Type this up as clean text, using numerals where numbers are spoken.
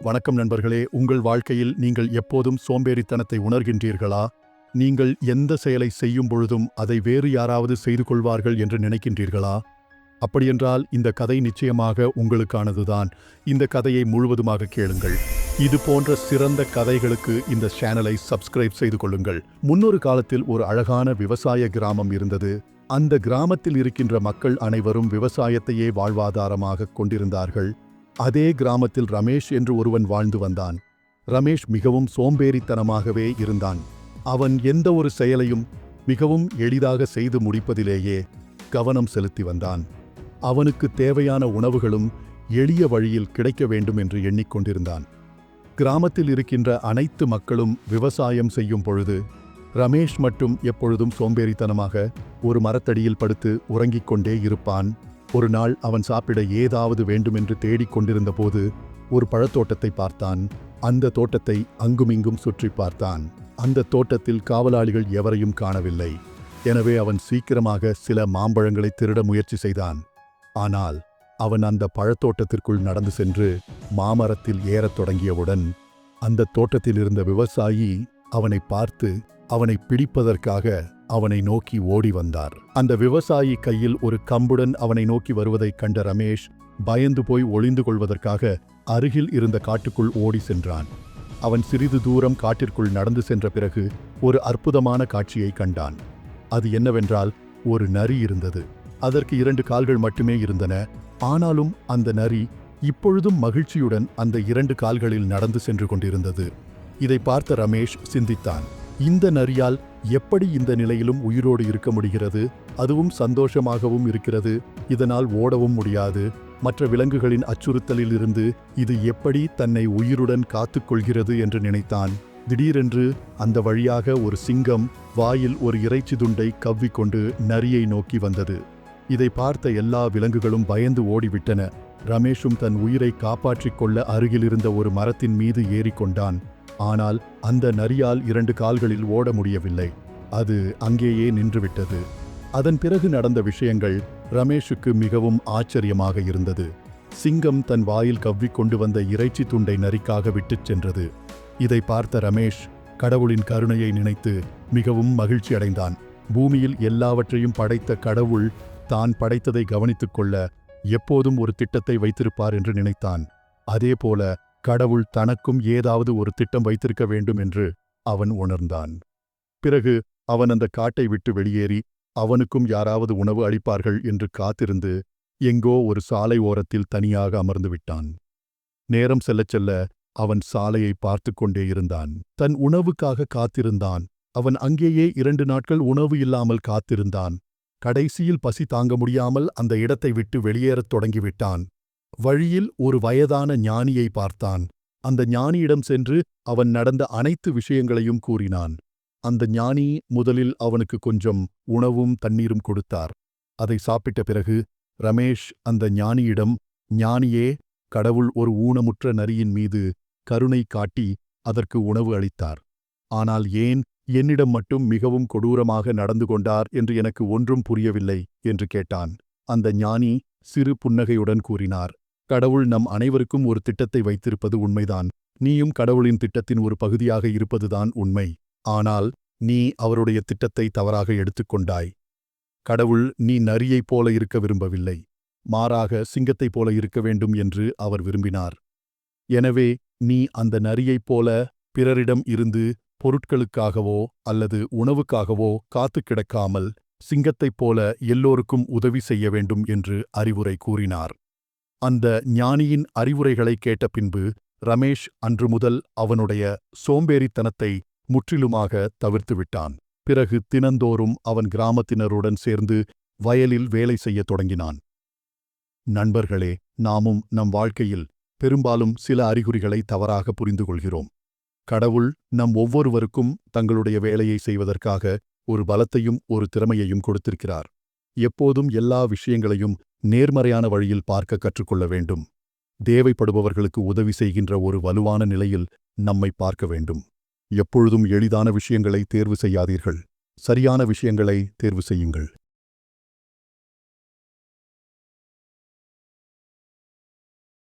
வணக்கம் நண்பர்களே. உங்கள் வாழ்க்கையில் நீங்கள் எப்போதும் சோம்பேறித்தனத்தை உணர்கின்றீர்களா? நீங்கள் எந்த செயலை செய்யும் பொழுதும் அதை வேறு யாராவது செய்து கொள்வார்கள் என்று நினைக்கின்றீர்களா? அப்படியென்றால் இந்த கதை நிச்சயமாக உங்களுக்கானதுதான். இந்த கதையை முழுவதுமாக கேளுங்கள். இது போன்ற சிறந்த கதைகளுக்கு இந்த சேனலை சப்ஸ்கிரைப் செய்து கொள்ளுங்கள். முன்னொரு காலத்தில் ஒரு அழகான விவசாய கிராமம் இருந்தது. அந்த கிராமத்தில் இருக்கின்ற மக்கள் அனைவரும் விவசாயத்தையே வாழ்வாதாரமாக கொண்டிருந்தார்கள். அதே கிராமத்தில் ரமேஷ் என்று ஒருவன் வாழ்ந்து வந்தான். ரமேஷ் மிகவும் சோம்பேறித்தனமாகவே இருந்தான். அவன் எந்த ஒரு செயலையும் மிகவும் எளிதாக செய்து முடிப்பதிலேயே கவனம் செலுத்தி வந்தான். அவனுக்கு தேவையான உணவுகளும் எளிய வழியில் கிடைக்க வேண்டும் என்று எண்ணிக்கொண்டிருந்தான். கிராமத்தில் இருக்கின்ற அனைத்து மக்களும் விவசாயம் செய்யும் பொழுது ரமேஷ் மட்டும் எப்பொழுதும் சோம்பேறித்தனமாக ஒரு மரத்தடியில் படுத்து உறங்கிக் கொண்டே இருப்பான். ஒரு நாள் அவன் சாப்பிட ஏதாவது வேண்டுமென்று தேடிக் கொண்டிருந்த போது ஒரு பழத்தோட்டத்தை பார்த்தான். அந்த தோட்டத்தை அங்குமிங்கும் சுற்றி பார்த்தான். அந்த தோட்டத்தில் காவலாளிகள் எவரையும் காணவில்லை. எனவே அவன் சீக்கிரமாக சில மாம்பழங்களை திருட முயற்சி செய்தான். ஆனால் அவன் அந்த பழத்தோட்டத்திற்குள் நடந்து சென்று மாமரத்தில் ஏறத் தொடங்கியவுடன் அந்த தோட்டத்தில் இருந்த விவசாயி அவனை பார்த்து அவனை பிடிப்பதற்காக அவனை நோக்கி ஓடி வந்தார். அந்த விவசாயி கையில் ஒரு கம்புடன் அவனை நோக்கி வருவதைக் கண்ட ரமேஷ் பயந்து போய் ஒளிந்து கொள்வதற்காக அருகில் இருந்த காட்டுக்குள் ஓடி சென்றான். அவன் சிறிது தூரம் காட்டிற்குள் நடந்து சென்ற பிறகு ஒரு அற்புதமான காட்சியை கண்டான். அது என்னவென்றால், ஒரு நரி இருந்தது. அதற்கு 2 கால்கள் மட்டுமே இருந்தன. ஆனாலும் அந்த நரி இப்பொழுதும் மகிழ்ச்சியுடன் அந்த 2 கால்களில் நடந்து சென்று கொண்டிருந்தது. இதை பார்த்த ரமேஷ் சிந்தித்தான். இந்த நரியால் எப்படி இந்த நிலையிலும் உயிரோடு இருக்க முடிகிறது? அதுவும் சந்தோஷமாகவும் இருக்கிறது. இதனால் ஓடவும் முடியாது. மற்ற விலங்குகளின் அச்சுறுத்தலில் இருந்து இது எப்படி தன்னை உயிருடன் காத்துக்கொள்கிறது என்று நினைத்தான். திடீரென்று அந்த வழியாக ஒரு சிங்கம் வாயில் ஒரு இறைச்சி துண்டை கவ்விக்கொண்டு நரியை நோக்கி வந்தது. இதை பார்த்த எல்லா விலங்குகளும் பயந்து ஓடிவிட்டன. ரமேஷும் தன் உயிரை காப்பாற்றிக் கொள்ள அருகிலிருந்த ஒரு மரத்தின் மீது ஏறிக்கொண்டான். ஆனால் அந்த நரியால் 2 கால்களில் ஓட முடியவில்லை. அது அங்கேயே நின்றுவிட்டது. அதன் பிறகு நடந்த விஷயங்கள் ரமேஷுக்கு மிகவும் ஆச்சரியமாக இருந்தது. சிங்கம் தன் வாயில் கவ்விக்கொண்டு வந்த இறைச்சி துண்டை நரிக்காக விட்டுச் சென்றது. இதை பார்த்த ரமேஷ் கடவுளின் கருணையை நினைத்து மிகவும் மகிழ்ச்சி அடைந்தான். பூமியில் எல்லாவற்றையும் படைத்த கடவுள் தான் படைத்ததை கவனித்துக் கொள்ள எப்போதும் ஒரு திட்டத்தை வைத்திருப்பார் என்று நினைத்தான். அதேபோல கடவுள் தனக்கும் ஏதாவது ஒரு திட்டம் வைத்திருக்க வேண்டும் என்று அவன் உணர்ந்தான். பிறகு அவன் அந்த காட்டை விட்டு வெளியேறி அவனுக்கும் யாராவது உணவு அளிப்பார்கள் என்று காத்திருந்து எங்கோ ஒரு சாலை ஓரத்தில் தனியாக அமர்ந்து விட்டான். நேரம் செல்லச் செல்ல அவன் சாலையை பார்த்து கொண்டே இருந்தான். தன் உணவுக்காக காத்திருந்தான். அவன் அங்கேயே 2 நாட்கள் உணவு இல்லாமல் காத்திருந்தான். கடைசியில் பசி தாங்க முடியாமல் அந்த இடத்தை விட்டு வெளியேறத் தொடங்கிவிட்டான். வழியில் ஒரு வயதான ஞானியை பார்த்தான். அந்த ஞானியிடம் சென்று அவன் நடந்த அனைத்து விஷயங்களையும் கூறினான். அந்த ஞானி முதலில் அவனுக்கு கொஞ்சம் உணவும் தண்ணீரும் கொடுத்தார். அதை சாப்பிட்ட பிறகு ரமேஷ் அந்த ஞானியிடம், ஞானியே, கடவுள் ஒரு ஊனமுற்ற நரியின் மீது கருணை காட்டி அதற்கு உணவு அளித்தார். ஆனால் ஏன் என்னிடம் மட்டும் மிகவும் கொடூரமாக நடந்து கொண்டார் என்று எனக்கு ஒன்றும் புரியவில்லை என்று கேட்டான். அந்த ஞானி சிறு புன்னகையுடன் கூறினார், கடவுள் நம் அனைவருக்கும் ஒரு திட்டத்தை வைத்திருப்பது உண்மைதான். நீயும் கடவுளின் திட்டத்தின் ஒரு பகுதியாக இருப்பதுதான் உண்மை. ஆனால் நீ அவருடைய திட்டத்தை தவறாக எடுத்துக்கொண்டாய். கடவுள் நீ நரியைப் போல இருக்க விரும்பவில்லை. மாறாக சிங்கத்தைப் போல இருக்க வேண்டும் என்று அவர் விரும்பினார். எனவே நீ அந்த நரியைப் போல பிறரிடம் இருந்து பொருட்களுக்காகவோ அல்லது உணவுக்காகவோ காத்து கிடக்காமல் சிங்கத்தைப் போல எல்லோருக்கும் உதவி செய்ய வேண்டும் என்று அறிவுரை கூறினார். அந்த ஞானியின் அறிவுரைகளை கேட்ட பின்பு ரமேஷ் அன்று முதல் அவனுடைய சோம்பேறித்தனத்தை முற்றிலுமாக தவிர்த்துவிட்டான். பிறகு தினந்தோறும் அவன் கிராமத்தினருடன் சேர்ந்து வயலில் வேலை செய்யத் தொடங்கினான். நண்பர்களே, நாமும் நம் வாழ்க்கையில் பெரும்பாலும் சில அறிகுறிகளை தவறாக புரிந்து கொள்கிறோம். கடவுள் நம் ஒவ்வொருவருக்கும் தங்களுடைய வேலையை செய்வதற்காக ஒரு பலத்தையும் ஒரு திறமையையும் கொடுத்திருக்கிறார். எப்போதும் எல்லா விஷயங்களையும் நேர்மறையான வழியில் பார்க்க கற்றுக்கொள்ள வேண்டும். தேவைப்படுபவர்களுக்கு உதவி செய்கின்ற ஒரு வலுவான நிலையில் நம்மை பார்க்க வேண்டும். எப்பொழுதும் எளிதான விஷயங்களை தேர்வு செய்யாதீர்கள். சரியான விஷயங்களை தேர்வு செய்யுங்கள்.